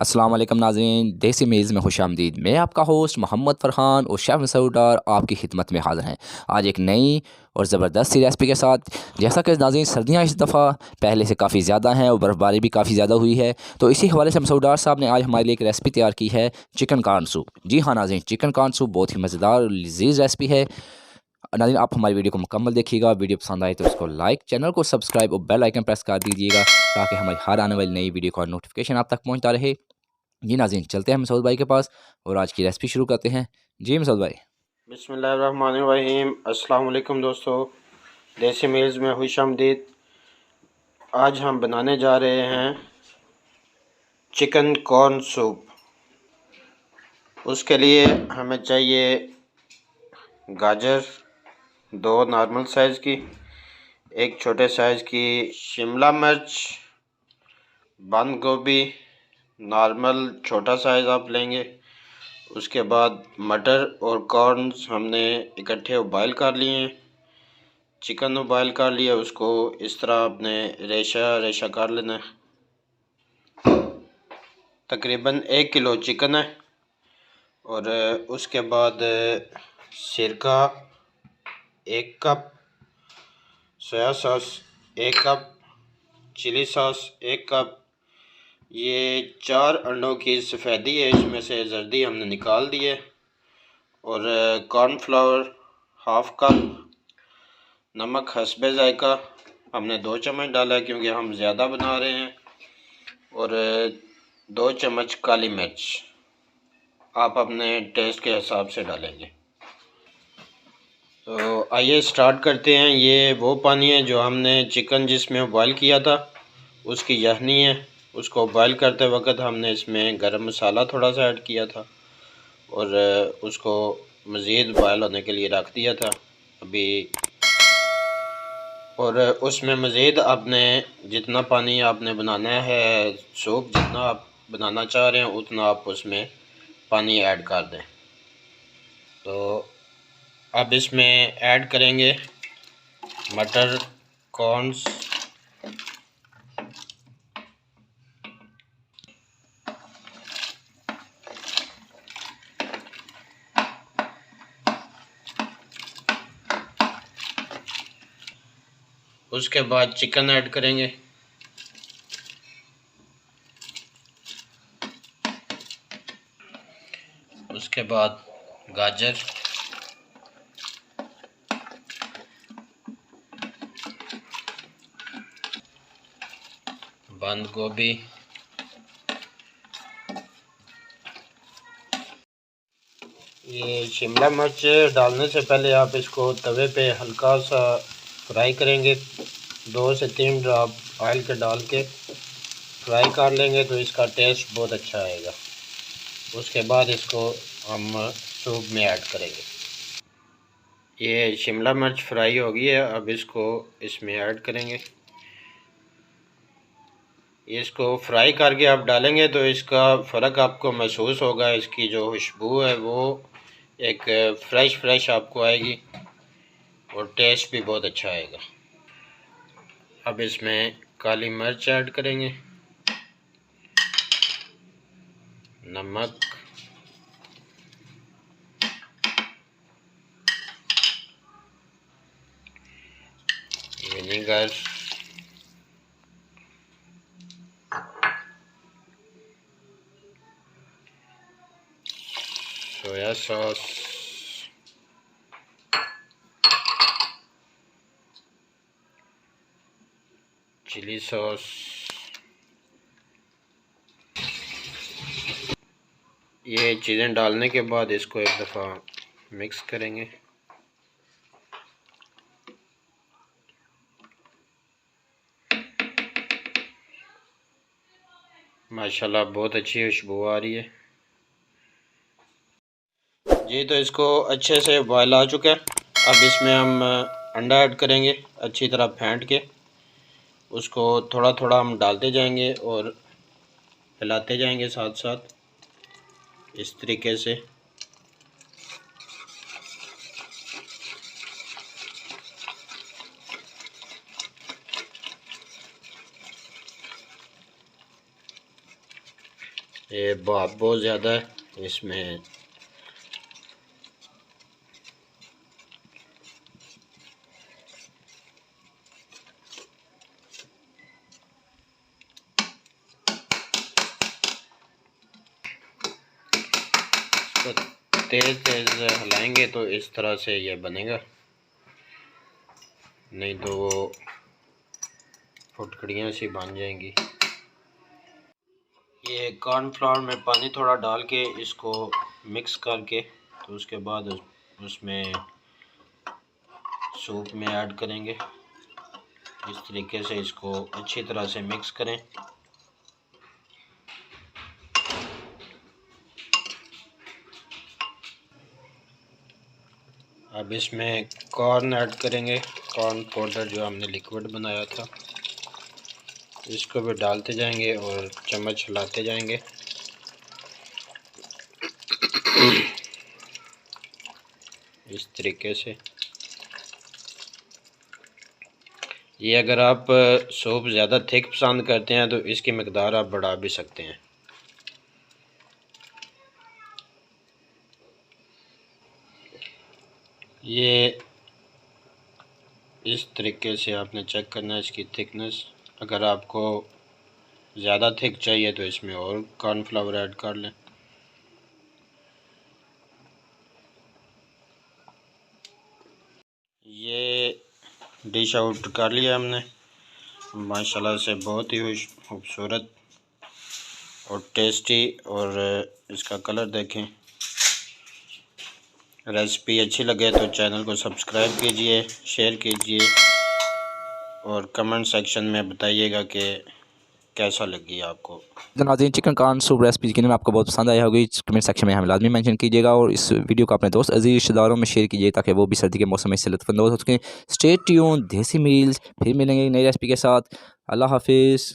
अस्सलाम वालेकुम नाज़रीन, देसी मेज़ में खुशामदीद। मैं आपका होस्ट मोहम्मद फ़रहान और शेफ़ मसूद डार आपकी खिदमत में हाज़िर हैं। आज एक नई और ज़बरदस्त सी रेसिपी के साथ। जैसा कि नाज़रीन सर्दियाँ इस दफ़ा पहले से काफ़ी ज़्यादा हैं और बर्फ़बारी भी काफ़ी ज़्यादा हुई है, तो इसी हवाले से मसूद डार साहब ने आज हमारे लिए एक रेसिपी तैयार की है, चिकन कॉर्न सूप। जी हाँ नाज़रीन, चिकन कॉर्न सूप बहुत ही मज़ेदार और लज़ीज़ रेसिपी है। नाज़रीन आप हमारी वीडियो को मुकम्मल देखिएगा। वीडियो पसंद आए तो इसको लाइक, चैनल को सब्सक्राइब और बेल आइकन प्रेस कर दीजिएगा, ताकि हमारी हर आने वाली नई वीडियो का नोटिफिकेशन आप तक पहुँचता रहे। जी नाज़रीन, चलते हैं मसूद भाई के पास और आज की रेसिपी शुरू करते हैं। जी मसूद भाई। बिस्मिल्लाहिर्रहमानिर्रहीम। अस्सलाम वालेकुम दोस्तों, देसी मील्स में खुशामदीद। आज हम बनाने जा रहे हैं चिकन कॉर्न सूप। उसके लिए हमें चाहिए गाजर, दो नॉर्मल साइज़ की, एक छोटे साइज़ की शिमला मिर्च, बंद गोभी नॉर्मल छोटा साइज़ आप लेंगे। उसके बाद मटर और कॉर्नस हमने इकट्ठे उबाइल कर लिए हैं। चिकन उबाइल कर लिया, उसको इस तरह आपने रेशा रेशा कर लेना है। तकरीबन 1 किलो चिकन है। और उसके बाद सिरका 1 cup, soya sauce 1 cup, chilli sauce 1 cup. ये 4 अंडों की सफ़ेदी है, इसमें से जर्दी हमने निकाल दी है। और कॉर्नफ्लावर 1/2 कप। नमक हस्बे ज़ायका हमने 2 चम्मच डाला है, क्योंकि हम ज़्यादा बना रहे हैं। और 2 चम्मच काली मिर्च आप अपने टेस्ट के हिसाब से डालेंगे। तो आइए स्टार्ट करते हैं। ये वो पानी है जो हमने चिकन जिसमें बॉयल किया था, उसकी यखनी है। उसको बॉयल करते वक्त हमने इसमें गरम मसाला थोड़ा सा ऐड किया था और उसको मज़ीद बॉयल होने के लिए रख दिया था अभी। और उसमें मज़ीद आपने जितना पानी आपने बनाना है, सूप जितना आप बनाना चाह रहे हैं उतना आप उसमें पानी ऐड कर दें। तो अब इसमें ऐड करेंगे मटर, कॉर्न्स, उसके बाद चिकन ऐड करेंगे। उसके बाद गाजर, बंद गोभी, ये शिमला मिर्च डालने से पहले आप इसको तवे पे हल्का सा फ्राई करेंगे। 2 से 3 ड्रॉप ऑयल के डाल के फ्राई कर लेंगे तो इसका टेस्ट बहुत अच्छा आएगा। उसके बाद इसको हम सूप में ऐड करेंगे। ये शिमला मिर्च फ्राई हो गई है, अब इसको इसमें ऐड करेंगे। इसको फ्राई करके आप डालेंगे तो इसका फ़र्क आपको महसूस होगा। इसकी जो खुशबू है वो एक फ्रेश फ्रेश आपको आएगी और टेस्ट भी बहुत अच्छा आएगा। अब इसमें काली मिर्च ऐड करेंगे, नमक, vinegar, soya sauce, chilli sauce. ये चीज़ें डालने के बाद इसको एक दफ़ा मिक्स करेंगे। माशाल्लाह बहुत अच्छी खुशबू आ रही है जी। तो इसको अच्छे से बॉयल आ चुका है। अब इसमें हम अंडा ऐड करेंगे, अच्छी तरह फेंट के उसको थोड़ा थोड़ा हम डालते जाएंगे और हिलाते जाएंगे साथ साथ इस तरीके से। ये भाप बहुत ज़्यादा है इसमें। इसको तेज़ तेज़ हिलाएंगे तो इस तरह से ये बनेगा, नहीं तो वो फुटकड़ियाँ सी बन जाएंगी। ये कॉर्नफ्लावर में पानी थोड़ा डाल के इसको मिक्स करके तो उसके बाद उसमें सूप में ऐड करेंगे। इस तरीके से इसको अच्छी तरह से मिक्स करें। अब इसमें कॉर्न ऐड करेंगे, कॉर्न पाउडर जो हमने लिक्विड बनाया था, इसको भी डालते जाएंगे और चम्मच हिलाते जाएंगे। इस तरीके से ये अगर आप सूप ज़्यादा थिक पसंद करते हैं तो इसकी मकदार आप बढ़ा भी सकते हैं। ये इस तरीके से आपने चेक करना है इसकी थिकनेस। अगर आपको ज़्यादा थिक चाहिए तो इसमें और कॉर्नफ्लावर ऐड कर लें। ये डिश आउट कर लिया हमने माशाल्लाह से, बहुत ही खूबसूरत और टेस्टी। और इसका कलर देखें। रेसिपी अच्छी लगे तो चैनल को सब्सक्राइब कीजिए, शेयर कीजिए और कमेंट सेक्शन में बताइएगा कि कैसा लगी आपको। तो नाज़रीन, चिकन कॉर्न सूप रेसिपी यकीनन में आपको बहुत पसंद आया होगी। कमेंट सेक्शन में हमें लाजमी मेंशन कीजिएगा और इस वीडियो को अपने दोस्त अजीज रिश्तेदारों में शेयर कीजिए ताकि वो भी सर्दी के मौसम में इससे लुत्फ़अंदोज़ हो सकें। स्टे ट्यून देसी मील्स, फिर मिलेंगे नई रेसिपी के साथ। अल्लाह हाफिज़।